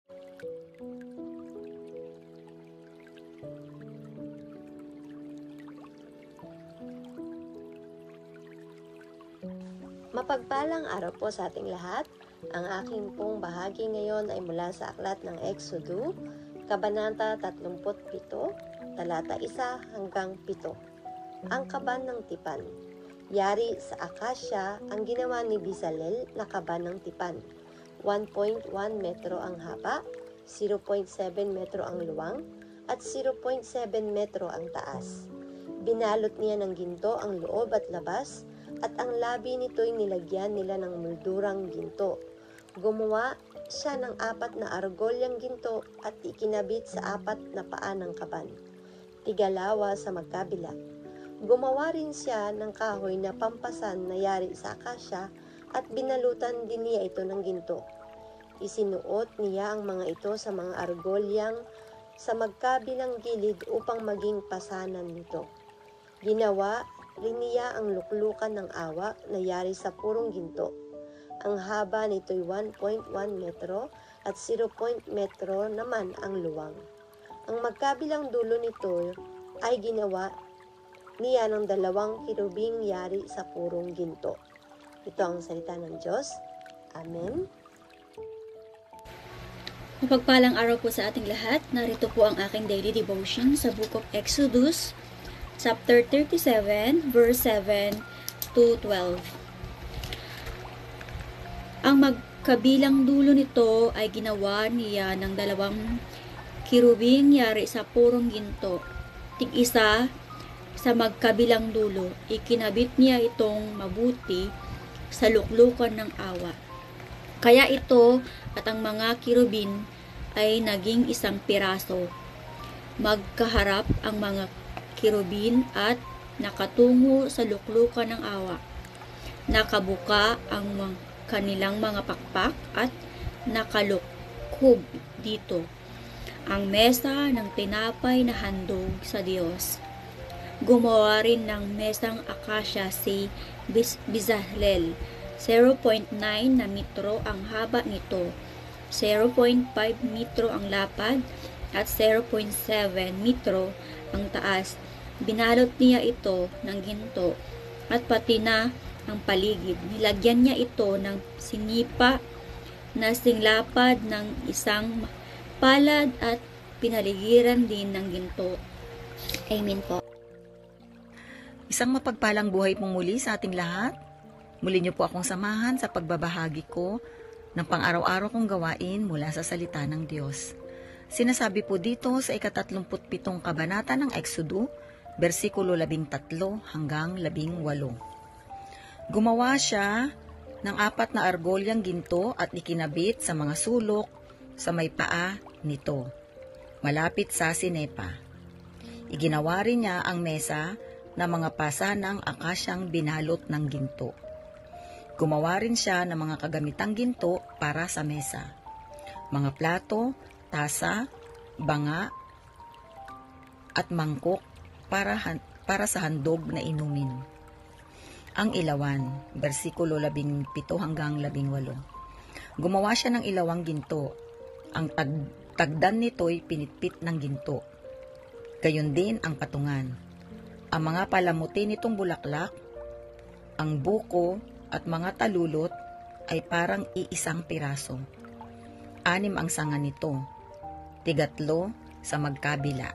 Mapagpalang araw po sa ating lahat. Ang aking pong bahagi ngayon ay mula sa aklat ng Exodo, Kabanata 37, talata 1 hanggang 7. Ang kaban ng tipan. Yari sa akasya ang ginawa ni Bezalel na kaban ng tipan. 1.1 metro ang haba, 0.7 metro ang luwang, at 0.7 metro ang taas. Binalot niya ng ginto ang loob at labas, at ang labi nito'y nilagyan nila ng moldurang ginto. Gumawa siya ng 4 na argolyang ginto at ikinabit sa 4 na paa ng kaban, tigalawa sa magkabila. Gumawa rin siya ng kahoy na pampasan na yari sa akasya at binalutan din niya ito ng ginto. Isinuot niya ang mga ito sa mga argolyang sa magkabilang gilid upang maging pasanan nito. Ginawa rin niya ang luklukan ng awak na yari sa purong ginto. Ang haba nito'y 1.1 metro at 0. metro naman ang luwang. Ang magkabilang dulo nito ay ginawa niya ng 2 kirubing yari sa purong ginto. Ito ang salita ng Diyos. Amen. Mapagpalang araw po sa ating lahat. Narito po ang aking daily devotion sa Book of Exodus, chapter 37, verse 7 to 12. Ang magkabilang dulo nito ay ginawa niya ng 2 kirubing yari sa purong ginto. Tig-isa sa magkabilang dulo, ikinabit niya itong mabuti sa luklukan ng awa. Kaya ito at ang mga kirubin ay naging isang piraso. Magkaharap ang mga kirubin at nakatungo sa luklukan ng awa. Nakabuka ang kanilang mga pakpak at nakalukhob dito ang mesa ng tinapay na handog sa Diyos. Gumawa rin ng mesang akasya si Bezalel. 0.9 na metro ang haba nito, 0.5 metro ang lapad, at 0.7 metro ang taas. Binalot niya ito ng ginto at pati na ang paligid. Nilagyan niya ito ng sinipa na singlapad ng isang palad at pinaligiran din ng ginto. Amen po. Isang mapagpalang buhay pong muli sa ating lahat. Muli niyo po akong samahan sa pagbabahagi ko ng pang-araw-araw kong gawain mula sa salita ng Diyos. Sinasabi po dito sa ika-37 kabanata ng Exodo, versikulo 13 hanggang 18. Gumawa siya ng 4 na argolyang ginto at ikinabit sa mga sulok sa may paa nito, malapit sa sinepa. Iginawa rin niya ang mesa na mga pasanang akasyang binalot ng ginto. Gumawa rin siya ng mga kagamitang ginto para sa mesa, mga plato, tasa, banga, at mangkok para sa handog na inumin. Ang ilawan, versikulo 17 hanggang 18. Gumawa siya ng ilawang ginto. Ang tagdan nito'y pinitpit ng ginto. Gayon din ang patungan. Ang mga palamuti nitong bulaklak, ang buko at mga talulot ay parang iisang piraso. 6 ang sanga nito, 3 sa magkabila.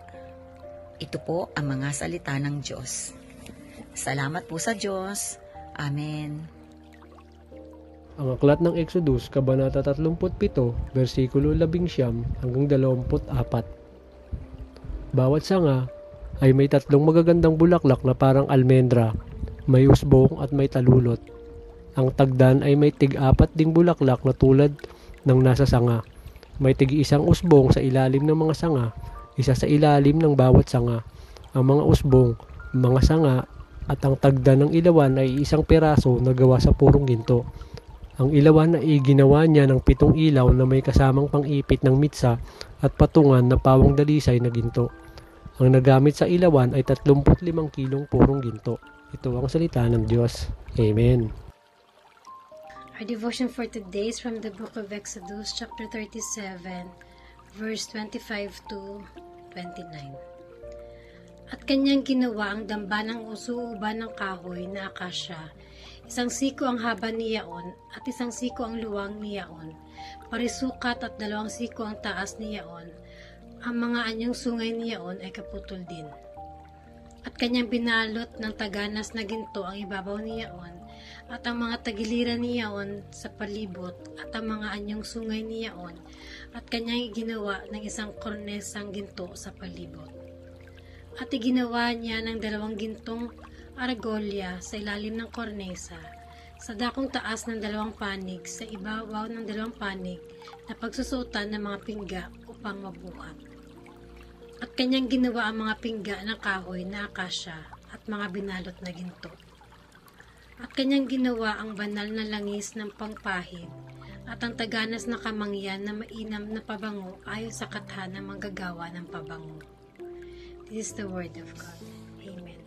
Ito po ang mga salita ng Diyos. Salamat po sa Diyos. Amen. Ang aklat ng Exodus, Kabanata 37, versikulo 11 hanggang 24. Bawat sanga ay may 3 magagandang bulaklak na parang almendra, may usbong at may talulot. Ang tagdan ay may tig-4 ding bulaklak na tulad ng nasa sanga. May tig-1 usbong sa ilalim ng mga sanga, isa sa ilalim ng bawat sanga. Ang mga usbong, mga sanga at ang tagdan ng ilawan ay 1 piraso na gawa sa purong ginto. Ang ilawan ay ginawa niya ng 7 ilaw na may kasamang pang-ipit ng mitsa at patungan na pawang dalisay na ginto. Ang nagamit sa ilawan ay 35 kilong purong ginto. Ito ang salita ng Diyos. Amen. Our devotion for today is from the book of Exodus, chapter 37, verse 25 to 29. At kanyang ginawa ang damba ng uso-uban ng kahoy na akasya. Isang siko ang haba niyaon at isang siko ang luwang niyaon. Parisukat at 2 siko ang taas niyaon. Ang mga anyong sungay niyaon ay kaputol din. At kanyang binalot ng taganas na ginto ang ibabaw niyaon at ang mga tagiliran niyaon sa palibot at ang mga anyong sungay niyaon at kanyang ginawa ng isang kornesang ginto sa palibot. At iginawa niya ng 2 gintong argolya sa ilalim ng kornesa, sa dakong taas ng 2 panig, sa ibabaw ng 2 panig na pagsusutan ng mga pingga upang mabuhat. At kanyang ginawa ang mga pingga ng kahoy na akasya at mga binalot na ginto. At kanyang ginawa ang banal na langis ng pangpahid at ang taganas na kamangyan na mainam na pabango ayon sa kathan ng manggagawa ng pabango. This is the word of God. Amen.